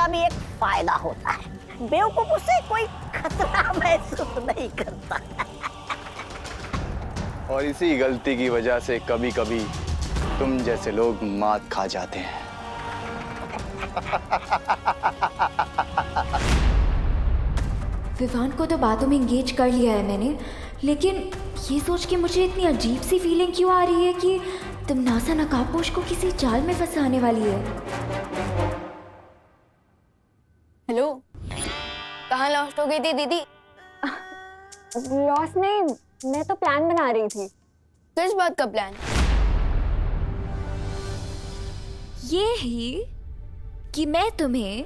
का भी एक फायदा होता है, बेवकूफों से कोई खतरा महसूस नहीं करता। और इसी गलती की वजह से कभी कभी तुम जैसे लोग मात खा जाते हैं। विवान को तो बातों में एंगेज कर लिया है मैंने, लेकिन ये सोच के मुझे इतनी अजीब सी फीलिंग क्यों आ रही है कि तमन्ना नकाबपोश को किसी जाल में फंसाने वाली है। हेलो, कहाँ लॉस्ट हो गई थी दीदी? लॉस नहीं, मैं तो प्लान बना रही थी। किस बात का प्लान? ये ही कि मैं तुम्हें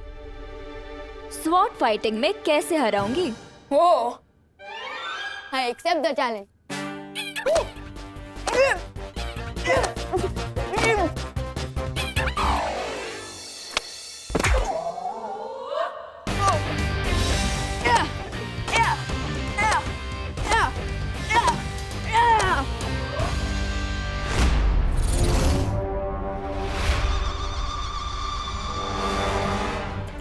स्वॉर्ड फाइटिंग में कैसे हराऊंगी। वो आई एक्सेप्ट द चैलेंज।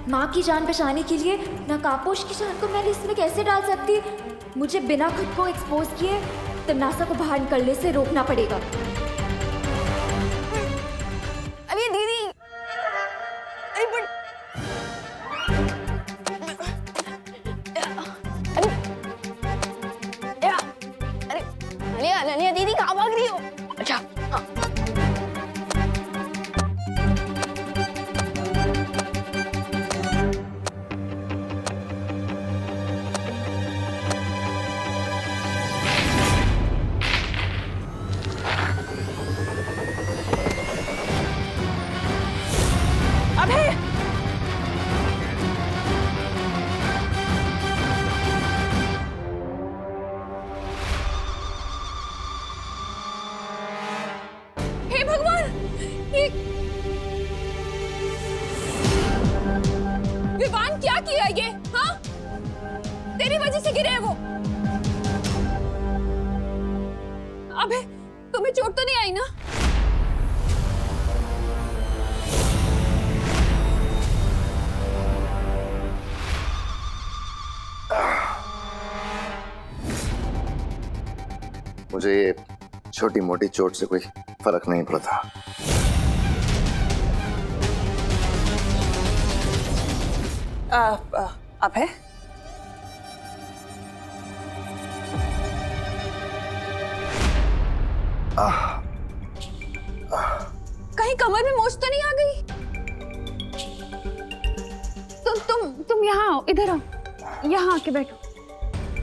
माँ की जान बचाने के लिए नकाबपोश की जान को मैं रिस्क में कैसे डाल सकती? मुझे बिना खुद को एक्सपोज किए तमन्ना को बाहर निकलने से रोकना पड़ेगा। अरे दीदी, अरे बट अरे अलिया अलिया दीदी कहाँ भाग रही हो? अच्छा हाँ। हे भगवान, ये विवान क्या किया ये? हाँ, तेरी वजह से गिरे वो। अबे तुम्हें चोट तो नहीं आई ना? मुझे ये छोटी मोटी चोट से कोई फर्क नहीं पड़ता। अभय, कहीं कमर में मोच तो नहीं आ गई? तुम यहाँ आओ, इधर आओ, यहाँ आके बैठो,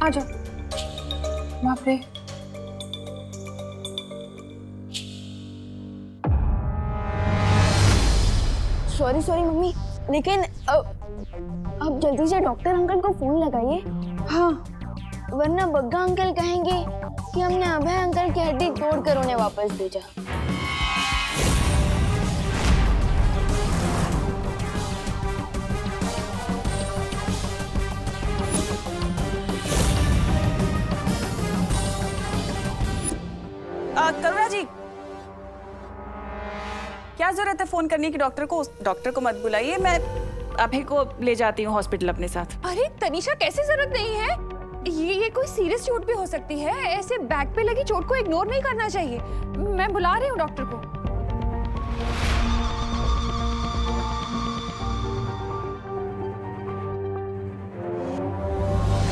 आ जाओ। बाप रे, सॉरी मम्मी, लेकिन अब जल्दी से डॉक्टर अंकल को फोन लगाइए। हाँ, वरना बग्गा अंकल कहेंगे कि हमने अभय अंकल की हड्डी तोड़कर उन्हें वापस भेजा। करुणा जी, क्या जरूरत है फोन करने की डॉक्टर को? डॉक्टर को मत बुलाइए, मैं अभय को ले जाती हूँ हॉस्पिटल अपने साथ। अरे तनीषा, कैसे जरूरत नहीं है? ये कोई सीरियस चोट भी हो सकती है। ऐसे बैक पे लगी चोट को इग्नोर नहीं करना चाहिए। मैं बुला रही हूँ डॉक्टर को।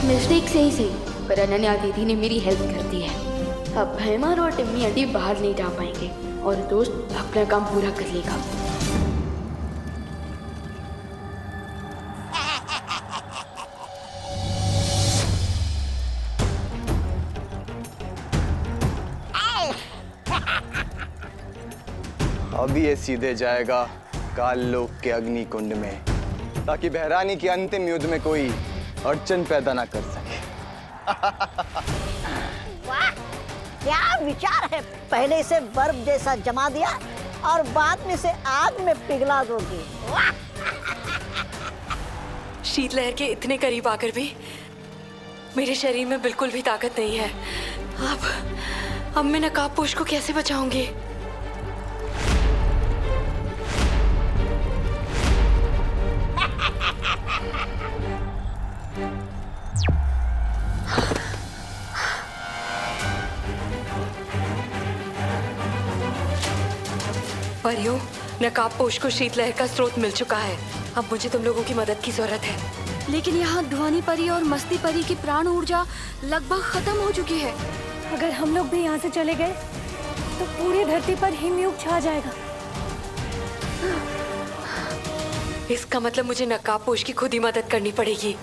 मिस्टेक से ही सही, पर अनन्या दीदी ने मेरी हेल्प कर दी है। अब भैमान और टिम्मी आंटी बाहर नहीं जा पाएंगे और दोस्त अपना काम पूरा कर लेगा। अब ये सीधे जाएगा काल लोक के अग्नि कुंड में, ताकि बहरानी के अंतिम युद्ध में कोई अड़चन पैदा ना कर सके। वाह, क्या विचार है! पहले इसे बर्फ जैसा जमा दिया और बाद में इसे आग में पिघला दोगे। शीतलहर के इतने करीब आकर भी मेरे शरीर में बिल्कुल भी ताकत नहीं है। अब मैं नकाबपोश को कैसे बचाऊंगी? रही हूँ, नकाबपोश को शीतलहर का स्रोत मिल चुका है। अब मुझे तुम लोगों की मदद की जरूरत है। लेकिन यहाँ ध्वनि परी और मस्ती परी की प्राण ऊर्जा लगभग खत्म हो चुकी है। अगर हम लोग भी यहाँ से चले गए तो पूरी धरती पर हिमयुग छा जाएगा। इसका मतलब मुझे नकाबपोश की खुद ही मदद करनी पड़ेगी।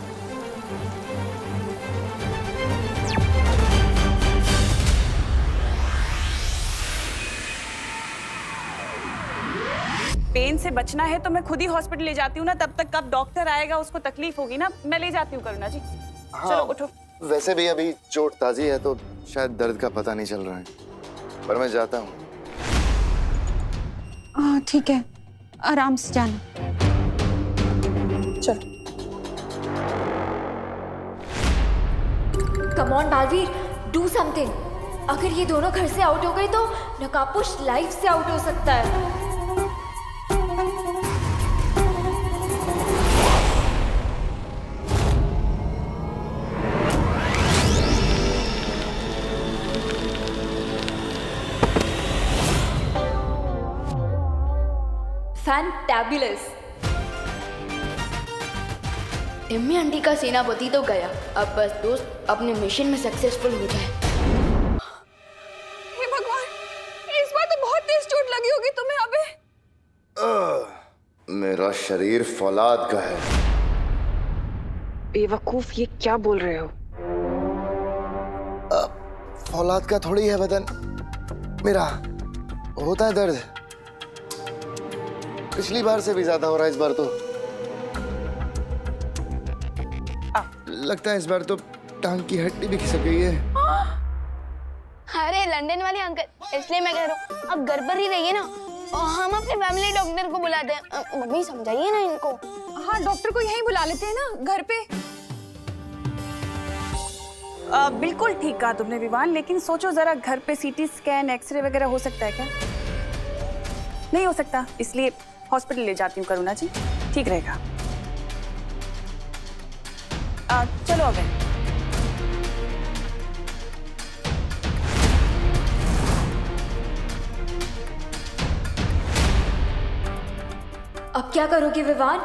पेन से बचना है तो मैं खुद ही हॉस्पिटल ले जाती हूँ ना, तब तक कब डॉक्टर आएगा उसको तकलीफ होगी ना। मैं ले जाती हूँ करुणा जी। हाँ, चलो उठो। वैसे भी अभी चोट ताजी है तो शायद दर्द का पता नहीं चल रहा है, पर मैं जाता हूँ। हाँ ठीक है, आराम से जाना। चलो। Come on Baalveer, do something. अगर ये दोनों घर से आउट हो गए तो नकाबपोश लाइफ से आउट हो सकता है। फैंटाबुलस। टिम्मी आंटी का सेनापति तो गया, अब बस दोस्त अपने मिशन में सक्सेसफुल हो जाए। हे भगवान, इस बार तो बहुत तेज चोट लगी होगी तुम्हें अबे। मेरा शरीर फौलाद का है। बेवकूफ, ये क्या बोल रहे हो? फौलाद का थोड़ी है बदन मेरा, होता है दर्द। पिछली बार से भी ज्यादा हो रहा है इस बार तो। लगता है इस बार तो टांग की हड्डी भी खिसक गई है। अरे लंदन वाले अंकल, इसलिए मैं कह रहा हूँ अब घर पर ही रहिए ना, और हम अपने फैमिली डॉक्टर को बुलाते हैं। मम्मी समझाइए ना इनको। हाँ, डॉक्टर को यहीं बुला लेते हैं ना घर पे। बिल्कुल ठीक कहा तुमने विवान, लेकिन सोचो जरा, घर पे सीटी स्कैन, एक्सरे वगैरह हो सकता है क्या? नहीं हो सकता, इसलिए हॉस्पिटल ले जाती हूँ करुणा जी, ठीक रहेगा। चलो अबे। अब क्या करोगे विवान?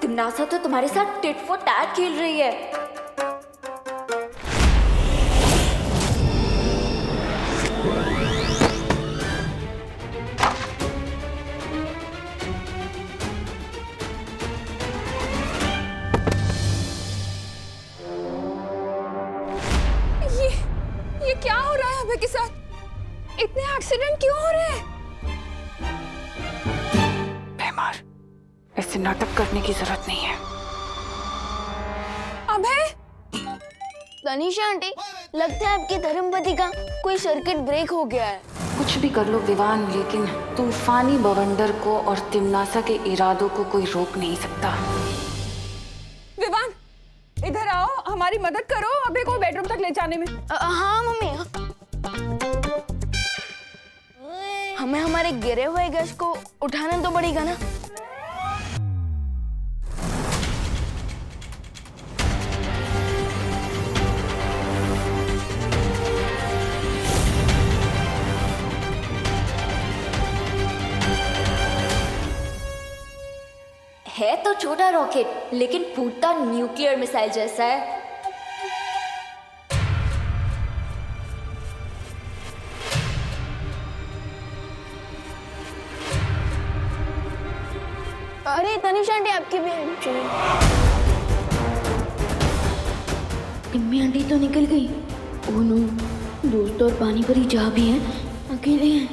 तिमनासा तो तुम्हारे साथ टिट फॉर टैट खेल रही है। ये क्या हो रहा है अबे के साथ? इतने एक्सीडेंट क्यों हो रहे हैं? बेमार, ऐसे नाटक करने की जरूरत नहीं है। अबे तनीषा आंटी, लगता है आपकी धर्मपति का कोई सर्किट ब्रेक हो गया है। कुछ भी कर लो विवान, लेकिन तूफानी बवंडर को और तिमनासा के इरादों को कोई रोक नहीं सकता। विवान, इधर आओ, हमारी मदद करो अबे को बेडरूम तक ले जाने में। हाँ मम्मी, हमें हमारे गिरे हुए गेस्ट को उठाना तो पड़ेगा ना। है तो छोटा रॉकेट, लेकिन फूटता न्यूक्लियर मिसाइल जैसा है। अरे तनीषा आंटी, आपकी भी हेल्प चाहिए। टिम्मी आंटी तो निकल गई। ओह नो, दोस्त और पानी परी जा भी हैं, अकेले हैं।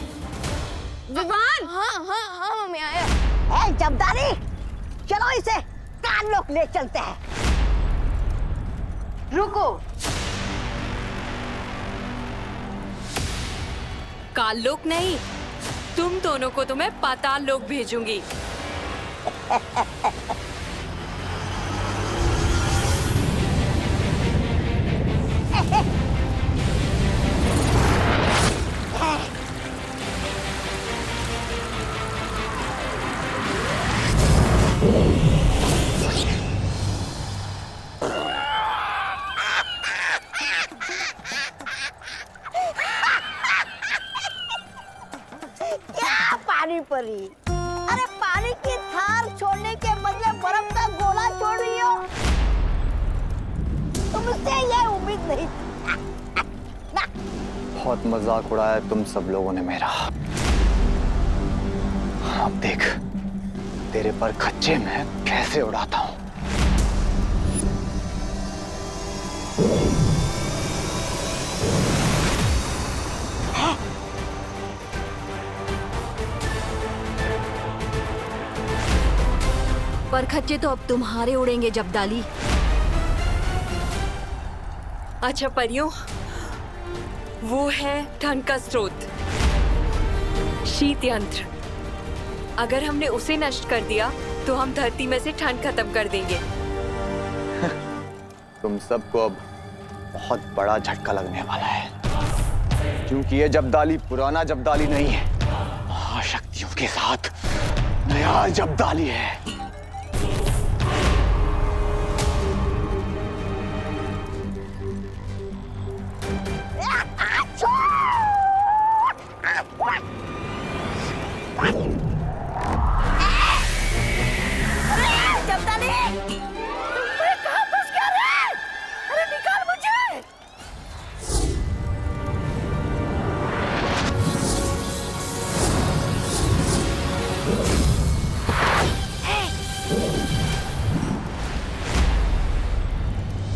विवान। हाँ हाँ हाँ मम्मी, आया। ए जबदारी, चलो इसे कान लोग ले चलते हैं। रुको। काल लोक नहीं, तुम दोनों को तो मैं पाताल लोक भेजूंगी। क्या पानी परी, रही? अरे पानी की थार छोड़ने के बदले बर्फ का गोला छोड़ रही हो। तुमसे ये उम्मीद नहीं। बहुत मजाक उड़ाया तुम सब लोगों ने मेरा। अब देख तेरे पर खच्चे मैं कैसे उड़ाता हूं। पर खच्चे तो अब तुम्हारे उड़ेंगे जब्दाली। अच्छा परियों, वो है ठंड का स्रोत, शीत यंत्र। अगर हमने उसे नष्ट कर दिया तो हम धरती में से ठंड खत्म कर देंगे। तुम सबको अब बहुत बड़ा झटका लगने वाला है, क्योंकि ये जब्दाली पुराना जब्दाली नहीं है, महाशक्तियों के साथ नया जब्दाली है।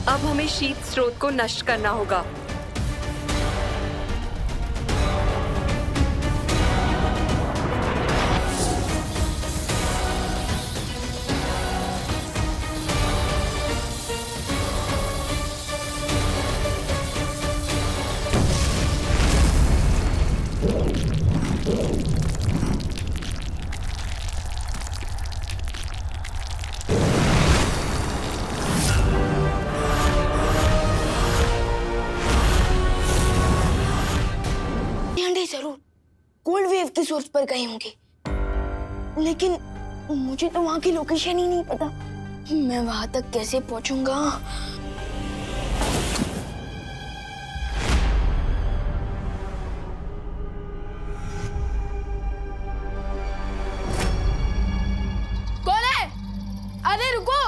अब हमें शीत स्रोत को नष्ट करना होगा। जरूर कोल्ड वेव की सोर्स पर गए होंगे, लेकिन मुझे तो वहां की लोकेशन ही नहीं पता। मैं वहां तक कैसे पहुंचूंगा? कौन है? अरे रुको!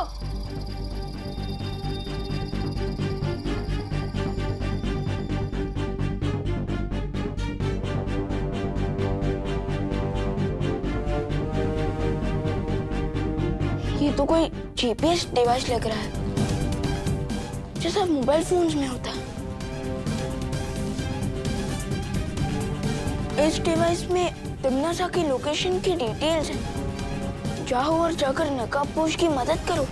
ये तो कोई जीपीएस डिवाइस लग रहा है, जैसा मोबाइल फोन्स में होता है। इस डिवाइस में तिम्नासा की लोकेशन की डिटेल्स हैं। जाओ और जाकर नकाबपोश की मदद करो।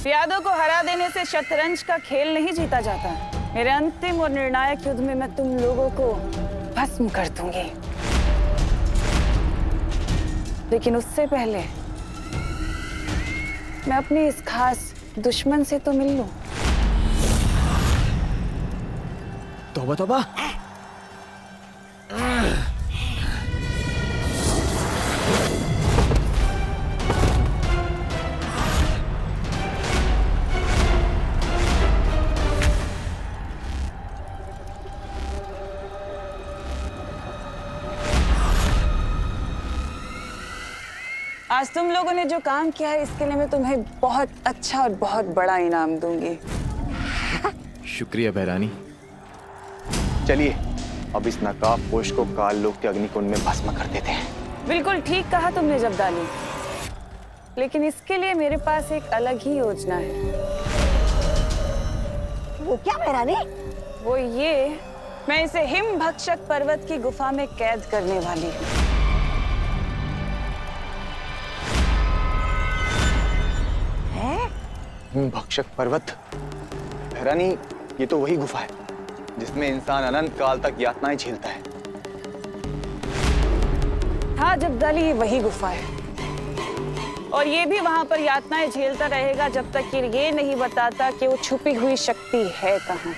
यादों को हरा देने से शतरंज का खेल नहीं जीता जाता। मेरे अंतिम और निर्णायक युद्ध में मैं तुम लोगों को भस्म कर दूंगी, लेकिन उससे पहले मैं अपने इस खास दुश्मन से तो मिल लूं। तौबा तौबा। आज तुम लोगों ने जो काम किया है, इसके लिए मैं तुम्हें बहुत अच्छा और बहुत बड़ा इनाम दूंगी। शुक्रिया बहरानी। चलिए अब इस नकाबपोश को काल लोक के अग्निकुंड में भस्म कर देते हैं। बिल्कुल ठीक कहा तुमने जब्दाली, लेकिन इसके लिए मेरे पास एक अलग ही योजना है। वो क्या बहरानी? वो ये, मैं इसे हिम भक्षक पर्वत की गुफा में कैद करने वाली हूँ। भक्षक पर्वत? बहरानी, ये तो वही गुफा है जिसमें इंसान अनंत काल तक यातनाएं झेलता है। हाँ जब्दाली, ये वही गुफा है, और ये भी वहां पर यातनाएं झेलता रहेगा जब तक ये नहीं बताता कि वो छुपी हुई शक्ति है कहाँ।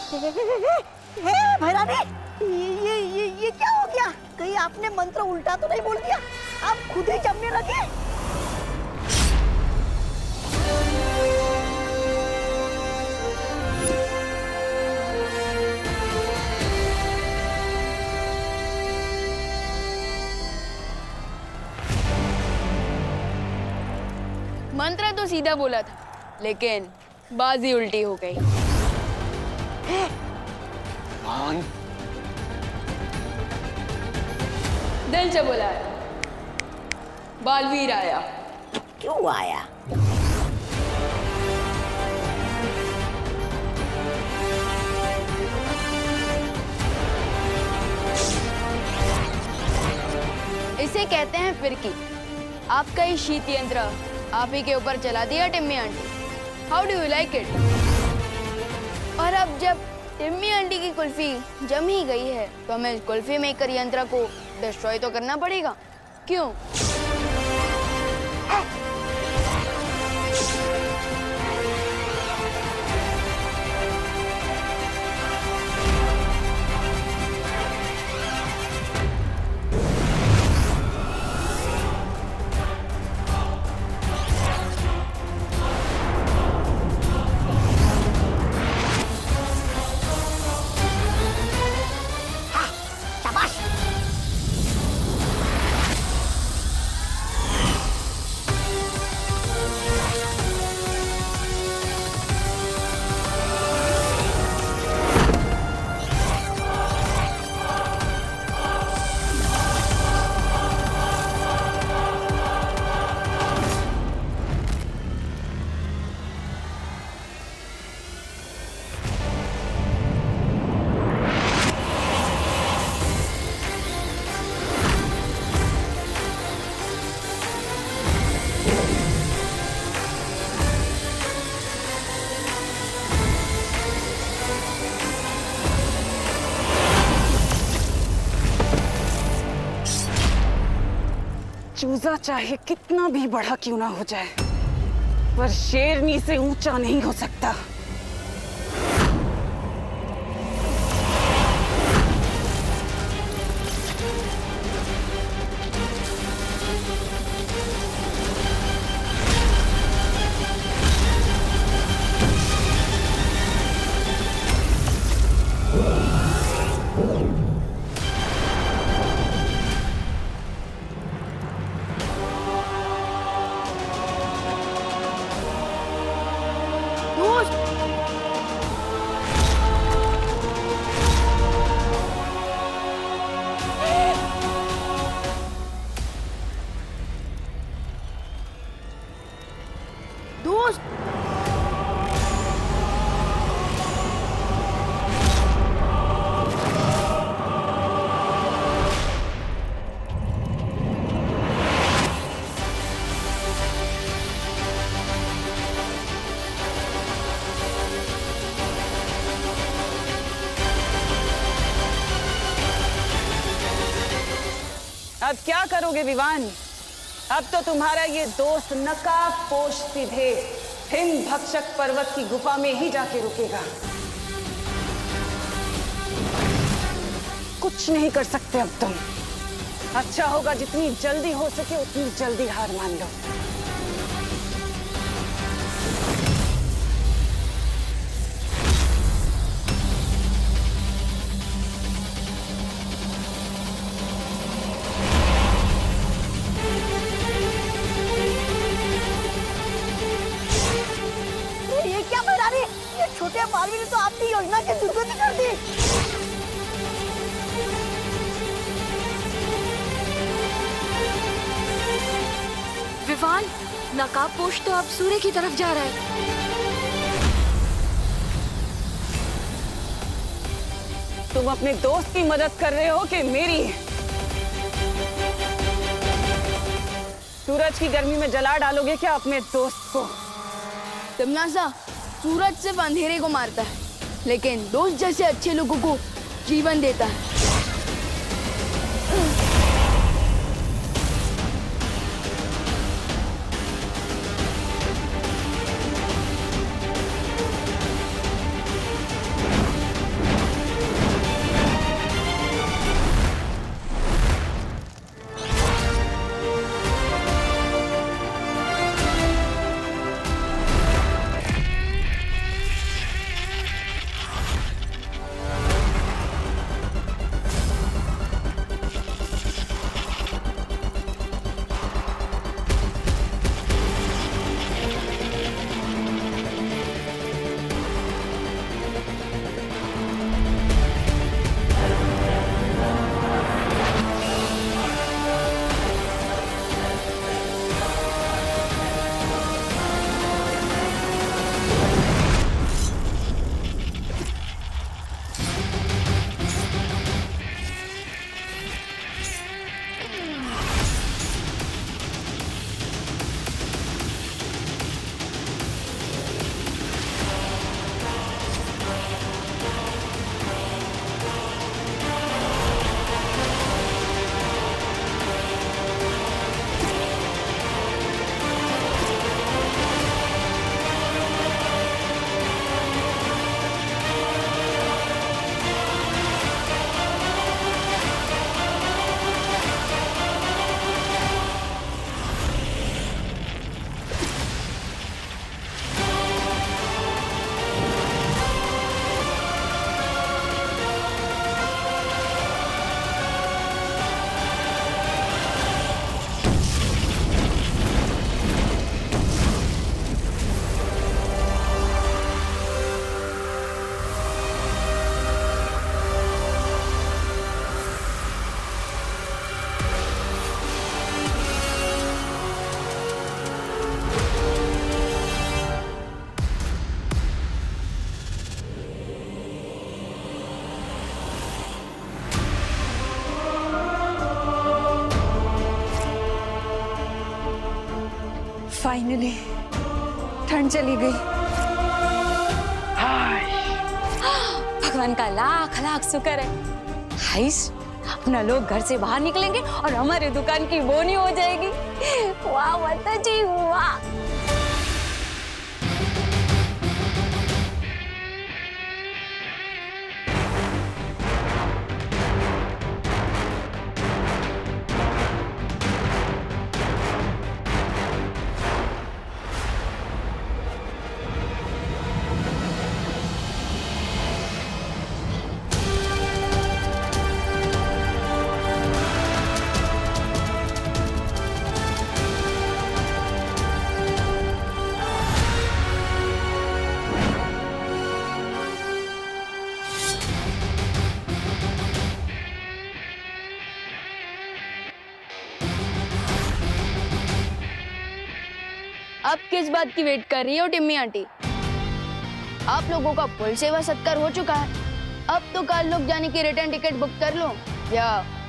भैरानी, ये क्या हो गया? कहीं आपने मंत्र उल्टा तो नहीं बोल दिया? आप खुद ही जमने लगे। मंत्र तो सीधा बोला था, लेकिन बाजी उल्टी हो गई। कौन? दिल से बोला है, बालवीर आया। क्यों आया? इसे कहते हैं फिरकी। आपका ही शीत यंत्र आप ही के ऊपर चला दिया Timmy aunty. How do you like it? और अब जब टिम्मी आंटी की कुल्फी जम ही गई है, तो हमें कुल्फी मेकर यंत्र को डिस्ट्रॉय तो करना पड़ेगा। क्यों? चूजा चाहे कितना भी बड़ा क्यों ना हो जाए, पर शेरनी से ऊंचा नहीं हो सकता। अब क्या करोगे विवान? अब तो तुम्हारा ये दोस्त नकाबपोश सीधे हिंद भक्षक पर्वत की गुफा में ही जाके रुकेगा। कुछ नहीं कर सकते अब तुम। अच्छा होगा जितनी जल्दी हो सके उतनी जल्दी हार मान लो। ये क्या भैरानी? ये छोटे बालवीर ने तो आपकी योजना की दुर्गति कर दी। विवान, नकाबपोश तो अब सूर्य की तरफ जा रहा है। तुम अपने दोस्त की मदद कर रहे हो कि मेरी? सूरज की गर्मी में जला डालोगे क्या अपने दोस्त को? तिमनासा, सूरज सिर्फ अंधेरे को मारता है, लेकिन दोस्त जैसे अच्छे लोगों को जीवन देता है। फाइनली ठंड चली गई। भगवान का लाख लाख शुक्र है। हाइस, अपना लोग घर से बाहर निकलेंगे और हमारे दुकान की बोनी हो जाएगी। वाह माता जी वाह। अब किस बात की वेट कर रही हो टिम्मी आंटी? आप लोगों का फुल सेवा सत्कार हो चुका है। अब तो कल लोग जाने की रिटर्न टिकट बुक कर लो, या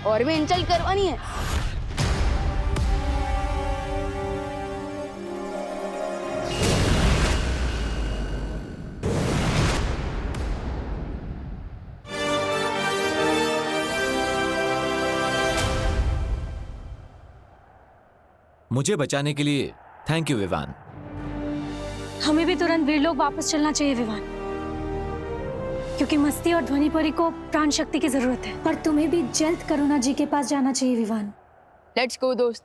और भी इंसल्ट करवानी है? मुझे बचाने के लिए थैंक यू विवान। हमें भी तुरंत वीरलोक वापस चलना चाहिए विवान, क्योंकि मस्ती और ध्वनिपुरी को प्राण शक्ति की जरूरत है। पर तुम्हें भी जल्द करुणा जी के पास जाना चाहिए विवान। लेट्स गो दोस्त।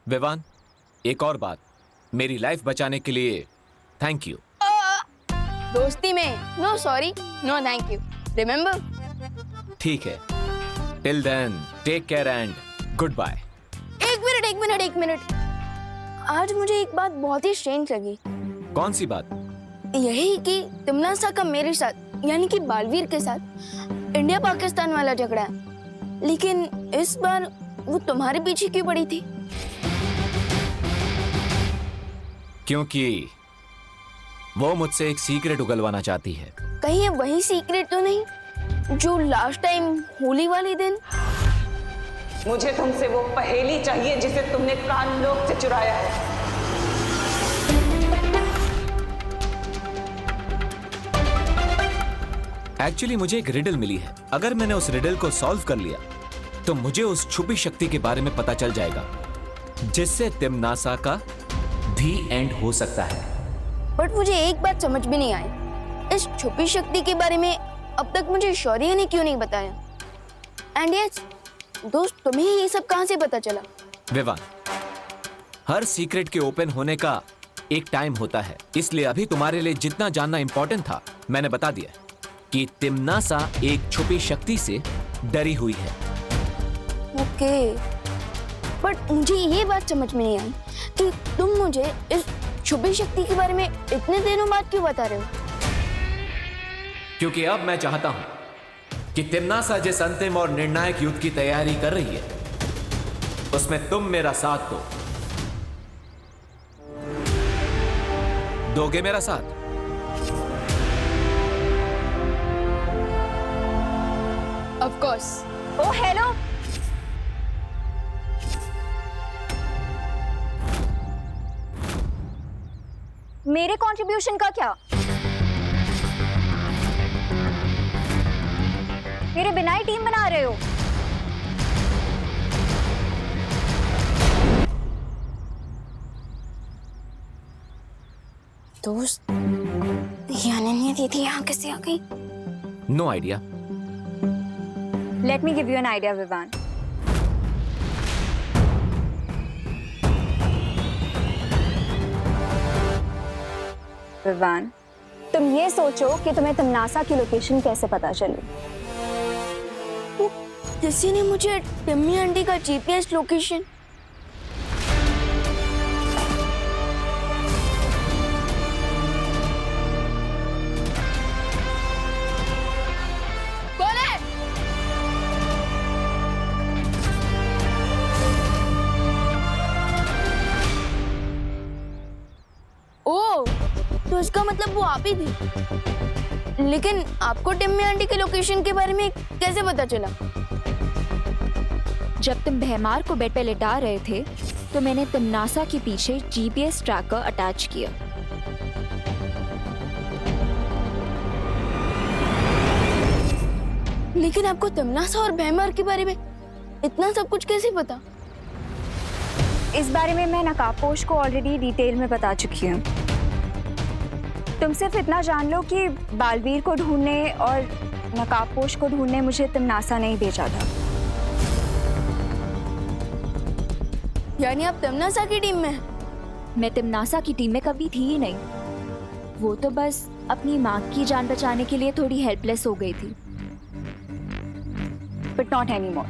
विवान, एक और बात, मेरी लाइफ बचाने के लिए थैंक यू। दोस्ती में no sorry no thank you, remember? ठीक है, till then take care and good bye. एक मिनट। आज मुझे एक बात बहुत ही स्ट्रेंज लगी। कौन सी बात? यही कि तिमनासा का मेरे साथ यानी कि बालवीर के साथ इंडिया पाकिस्तान वाला झगड़ा है, लेकिन इस बार वो तुम्हारे पीछे क्यों पड़ी थी? क्योंकि वो मुझसे एक सीक्रेट उगलवाना चाहती है। कहीं ये वही सीक्रेट तो नहीं जो लास्ट टाइम होली वाले दिन? मुझे तुमसे वो पहेली चाहिए जिसे तुमने कानलोक से चुराया है। एक्चुअली मुझे एक रिडल मिली है। अगर मैंने उस रिडल को सॉल्व कर लिया तो मुझे उस छुपी शक्ति के बारे में पता चल जाएगा, जिससे तिमनासा का दी एंड हो सकता है। बट मुझे एक बात समझ में नहीं आई, इस छुपी शक्ति के बारे में अब तक मुझे शौर्य ने क्यों नहीं बताया? एंड यस दोस्त, तुम्हें ये सब कहां से पता चला? विवान, हर सीक्रेट के ओपन होने का एक टाइम होता है, इसलिए अभी तुम्हारे लिए जितना जानना इंपॉर्टेंट था मैंने बता दिया कि तिमनासा एक छुपी शक्ति से डरी हुई है। ओके, बट मुझे ये बात समझ में नहीं आई कि तुम मुझे इस छुपी शक्ति के बारे में इतने दिनों बाद क्यों बता रहे हो? क्योंकि अब मैं चाहता हूं कि तिमनासा जिस अंतिम और निर्णायक युद्ध की तैयारी कर रही है उसमें तुम मेरा साथ दो। दोगे मेरा साथ? Of course. ओ हेलो, मेरे कंट्रीब्यूशन का क्या? मेरे बिना ही टीम बना रहे हो? दोस्त, ये अनन्या दीदी यहाँ कैसे आ गई? No idea. Let me give you an idea Vivaan. Vivaan, तुम ये सोचो कि तुम्हें तिमनासा की लोकेशन कैसे पता चली? किसी ने मुझे टिम्मी आंटी का जीपीएस लोकेशन। कौन है? ओ इसका मतलब वो आप ही थे। लेकिन आपको टिम्मी आंटी के लोकेशन के बारे में कैसे पता चला? जब तुम भैमार को बेड पे लिटा रहे थे तो मैंने तिमनासा के पीछे जीपीएस ट्रैकर अटैच किया। लेकिन आपको तिमनासा और भैमार के बारे में इतना सब कुछ कैसे पता? इस बारे में मैं नकाबपोश को ऑलरेडी डिटेल में बता चुकी हूँ। तुम सिर्फ इतना जान लो कि बालवीर को ढूंढने और नकाबपोश को ढूंढने मुझे तिमनासा नहीं भेजा था। यानी आप तिमनासा की टीम में हैं? मैं तिमनासा की टीम में कभी थी ही नहीं। वो तो बस अपनी माँ की जान बचाने के लिए थोड़ी हेल्पलेस हो गई थी। But not any more.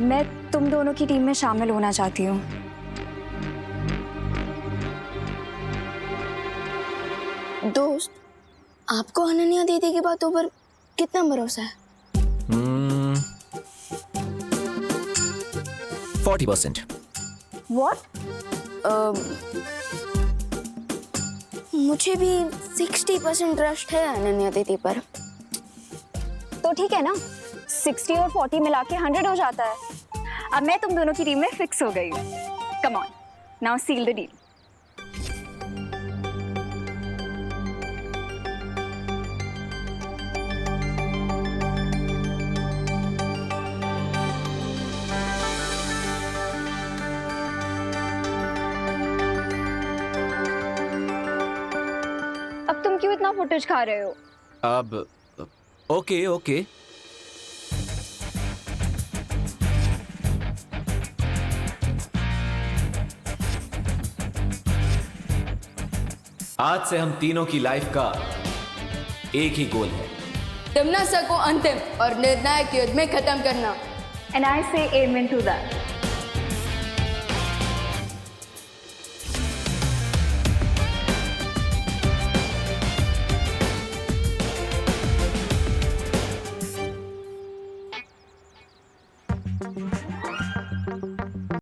मैं तुम दोनों की टीम में शामिल होना चाहती हूँ। दोस्त, आपको अनन्या दीदी की बातों पर कितना भरोसा है? 40%। What? मुझे भी 60% ट्रस्ट है अनन्या दीदी पर। तो ठीक है ना, 60 और 40 मिला के 100 हो जाता है। अब मैं तुम दोनों की टीम में फिक्स हो गई हूँ। Come on, now seal the deal. अब तुम क्यों इतना फुटेज खा रहे हो? अब ओके ओके। आज से हम तीनों की लाइफ का एक ही गोल है, तिमनासा को अंतिम और निर्णायक युद्ध में खत्म करना। And I say amen to that.